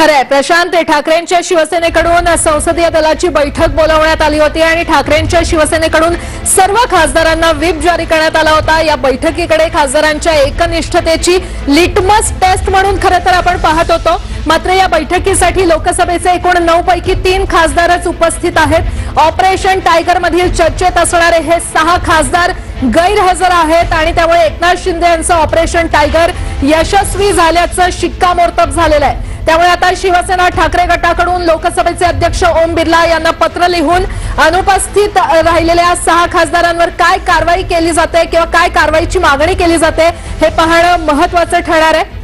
खरंय प्रशांत, ठाकरेंच्या शिवसेनेकडून संसदीय दलाची बैठक बोलावण्यात आली होती आणि ठाकरेंच्या शिवसेनेकडून सर्व खासदारांना व्हिप जारी करण्यात आला होता। या बैठकीकडे खासदारांच्या एकनिष्ठतेची लिटमस टेस्ट म्हणून खरं तर आपण पाहत होतो। मात्र या बैठकीसाठी लोकसभेचे एकूण 9 पैकी 3 खासदारच उपस्थित आहेत। ऑपरेशन टायगर मधील चर्चेत असणारे हे 6 खासदार गैरहजर आहेत आणि त्यामुळे एकनाथ शिंदे यांचं ऑपरेशन टायगर यशस्वी झाल्याचं शिक्कामोर्तब झालेलं आहे। त्यामुळे आता शिवसेना ठाकरे गटाकडून लोकसभेचे अध्यक्ष ओम बिर्ला यांना पत्र लिहून अनुपस्थित राहिलेल्या 6 खासदारांवर काय कारवाई केली जाते किंवा काय कारवाईची मागणी केली जाते हे पाहणं महत्त्वाचं ठरणार आहे।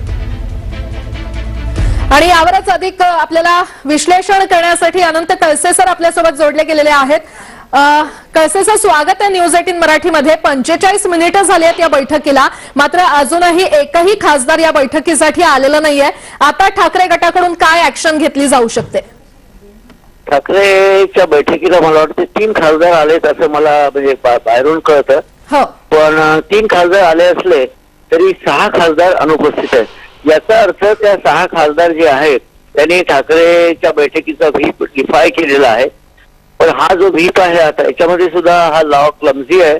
आणि यावरच अधिक आपल्याला विश्लेषण करण्यासाठी अनंत कळसे सर आपल्यासोबत जोडले गेलेले आहेत। कळसे सर, स्वागत आहे न्यूज 18 मराठीमध्ये। 45 मिनिटं झाली आहेत या बैठकीला, मात्र अजूनही एकही खासदार या बैठकीसाठी आलेला नाहीये। आता ठाकरे गटाकडून काय ऍक्शन घेतली जाऊ शकते? ठाकरेच्या बैठकीला मला वाटतं 3 खासदार आलेत असं मला म्हणजे बाहेरून कळतं। हो, पण 3 खासदार आले असले तरी 6 खासदार अनुपस्थित आहेत। याचा अर्थ त्या 6 खासदार जे आहेत त्यांनी ठाकरेच्या बैठकीचा व्हीप डिफाय केलेला आहे। पण हा जो व्हीप आहे आता याच्यामध्ये सुद्धा हा लॉ क्लमझी आहे।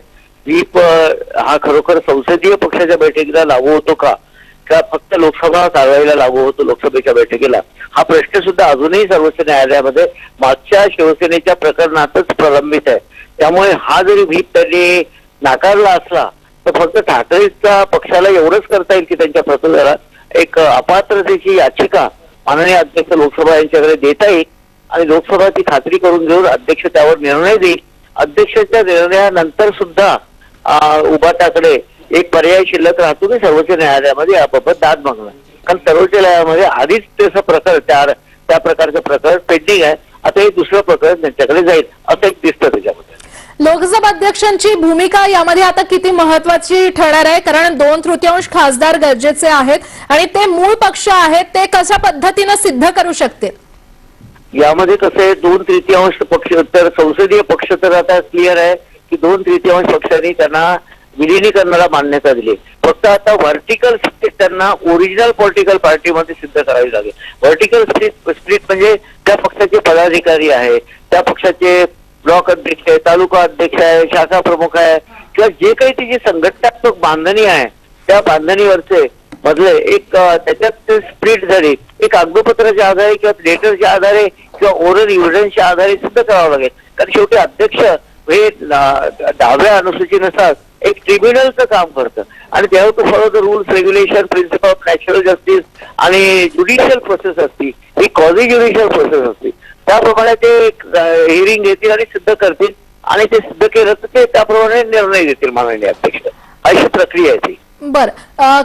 व्हीप हा खरोखर संसदीय पक्षाच्या बैठकीला लागू होतो का फक्त लोकसभा कारवाईला लागू होतो लोकसभेच्या बैठकीला, हा प्रश्न सुद्धा अजूनही सर्वोच्च न्यायालयामध्ये मागच्या शिवसेनेच्या प्रकरणातच प्रलंबित आहे। त्यामुळे हा जरी व्हीप त्यांनी नाकारला असला तर फक्त ठाकरेच्या पक्षाला एवढंच करता येईल की त्यांच्या प्रकरणाला एक अपात्रतेची याचिका माननीय अध्यक्ष लोकसभा यांच्याकडे देता येईल आणि लोकसभा ती खात्री करून घेऊन अध्यक्ष त्यावर निर्णय देईल। अध्यक्षाच्या निर्णयानंतर सुद्धा उभाटाकडे एक पर्याय शिल्लक राहतो की सर्वोच्च न्यायालयामध्ये याबाबत दाद मागणं, कारण सर्वोच्च न्यायालयामध्ये आधीच त्याचं प्रकरण त्या प्रकारचं प्रकरण पेंडिंग आहे। आता हे दुसरं प्रकरण त्यांच्याकडे जाईल असं एक दिसतं त्याच्यामध्ये। लोकसभा अध्यक्षांची भूमिका यामध्ये आता किती महत्वाची ठरणार आहे? कारण 2/3 खासदार गरजेचे आहेत आणि ते मूळ पक्ष आहेत, ते कशा पद्धतीने सिद्ध करू शकतील? यामध्ये कसं आहे, 2/3 पक्ष तर संसदीय पक्ष तर आता क्लिअर आहे की 2/3 पक्षांनी त्यांना विलिनीकरणाला मान्यता दिली। फक्त आता व्हर्टिकल स्प्लिट त्यांना ओरिजिनल पॉलिटिकल पार्टीमध्ये सिद्ध करावी लागेल। व्हर्टिकल स्प्लिट म्हणजे त्या पक्षाचे पदाधिकारी आहे, त्या पक्षाचे ब्लॉक अध्यक्ष आहे, तालुका अध्यक्ष आहे, शाखा प्रमुख आहे किंवा जे काही तिची संघटनात्मक बांधणी आहे त्या बांधणीवरचे मधले एक त्याच्यात स्प्लिट झाली एक कागदपत्राच्या आधारे किंवा लेटरच्या आधारे किंवा ओरल एव्हिडन्सच्या आधारे सिद्ध करावं लागेल। कारण शेवटी अध्यक्ष हे 10व्या अनुसूचीनुसार एक ट्रिब्युनलचं काम करतं आणि तेव्हा तो follow the rules regulation principle of natural justice आणि ज्युडिशियल प्रोसेस असती, ही क्वाझी ज्युडिशियल प्रोसेस असते। त्याप्रमाणे ते हिअरिंग घेतील आणि सिद्ध करतील आणि ते सिद्ध केलं तर ते त्याप्रमाणे निर्णय घेतील माननीय अध्यक्ष, अशी प्रक्रिया आहे ती। बर,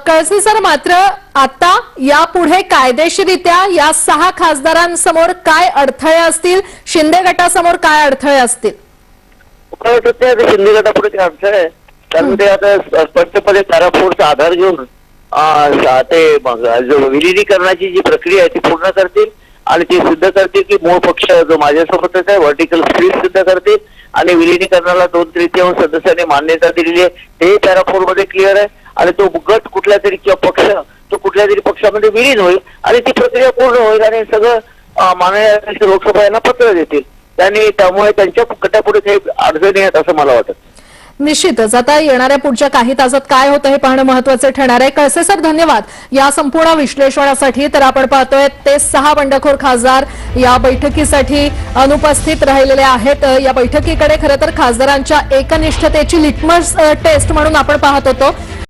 कळसे सर, मात्र आता यापुढे कायदेशीररित्या या 6 खासदारांसमोर काय अडथळे असतील? शिंदे गटासमोर काय अडथळे असतील? मला वाटतं ते शिंदे गटापुढे ते अडथळे आहे, कारण ते आता स्पष्टपणे पॅराफोर्सचा आधार घेऊन ते विलिनीकरणाची जी प्रक्रिया आहे ती पूर्ण करतील आणि ते सिद्ध करतील की मूळ पक्ष जो माझ्यासोबतच आहे व्हर्टिकल स्प्लिट सिद्ध करतील आणि विलिनीकरणाला 2/3 सदस्यांनी मान्यता दिलेली आहे, ते पॅराफोर मध्ये क्लिअर आहे आणि तो गट कुठल्या तरी किंवा पक्ष तो कुठल्या तरी पक्षामध्ये विलीन होईल आणि ती प्रक्रिया पूर्ण होईल आणि सगळं माननीय अध्यक्ष लोकसभा यांना पत्र देतील। त्यामुळे त्यांच्या गटापुढे काही अडचणी आहेत असं मला वाटतं। निश्चितच आता येणाऱ्या पुढच्या काही तासात काय होतं हे पाहणं महत्त्वाचं ठरणार आहे। कळसे सर, धन्यवाद या संपूर्ण विश्लेषणासाठी। तर आपण पाहतोय ते 6 बंडखोर खासदार या बैठकीसाठी अनुपस्थित राहिलेले आहेत। या बैठकीकडे खरं तर खासदारांच्या एकनिष्ठतेची लिटमस टेस्ट म्हणून आपण पाहत होतो।